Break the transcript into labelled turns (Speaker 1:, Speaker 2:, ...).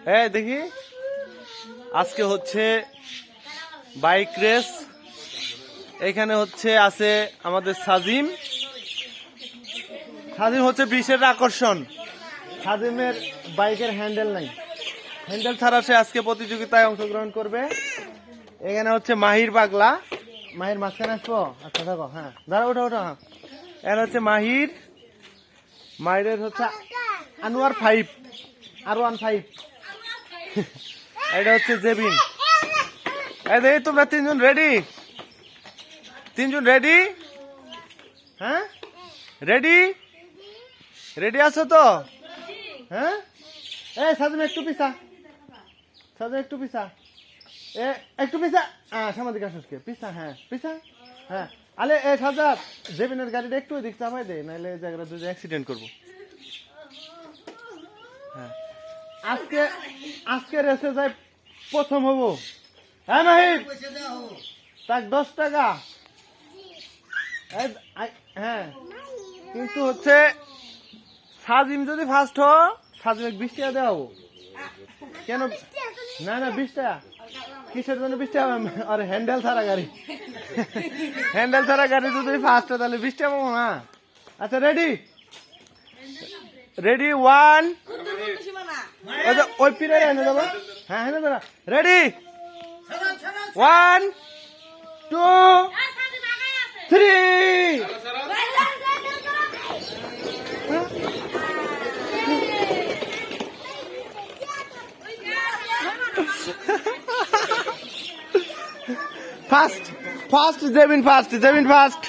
Speaker 1: হ্যাঁ দেখি আজকে হচ্ছে বাইক রেস। এখানে হচ্ছে আছে আমাদের সাজিম। সাজিম হচ্ছে বিশের আকর্ষণ। সাজিমের বাইকের হ্যান্ডেল নাই, হ্যান্ডেল ছাড়া সে আজকে প্রতিযোগিতায় অংশগ্রহণ করবে। এখানে হচ্ছে মাহির পাগলা। মাহির মাঝখানে আসবো? আচ্ছা দেখো, হ্যাঁ দাঁড়া, ওঠো ওঠো। হ্যাঁ এখানে হচ্ছে মাহির। মাহিরের হচ্ছে আনোয়ার 5 R15। এটা হচ্ছে জেবিন। এই দেখি তোমরা তিনজন রেডি? তিনজন রেডি? হ্যাঁ রেডি? রেডি আছো তো? হ্যাঁ এই সাজিম একটু পিছা, সাজিম একটু পিছা, একটু পিছা। সামাজিক আসকে পিছা, হ্যাঁ পিছা, হ্যাঁ। আলে এ সাজাদ, জেবিনের গাড়িটা একটু দিক চাপাই দে, নাহলে এই জায়গাটা দুটো অ্যাক্সিডেন্ট করবো। হ্যাঁ আজকে আজকে রেসে যাই প্রথম হবো। হ্যাঁ মাহির, তাক 10 টাকা। হ্যাঁ কিন্তু হচ্ছে সাজিম যদি ফার্স্ট হ, সাজিম 20 টাকা দেওয়া। কেন? না না 20 টাকা কিসের জন্য 20 টাকা? আরে হ্যান্ডেল ছাড়া গাড়ি, হ্যান্ডেল ছাড়া গাড়ি যদি ফার্স্ট হয় তাহলে 20 টাকা পাবো না। আচ্ছা রেডি? রেডি 1 ওই পিরে এনে দেবো। হ্যাঁ হ্যাঁ দাদা ready 1 2 3। First first Jebin, first Jebin, first.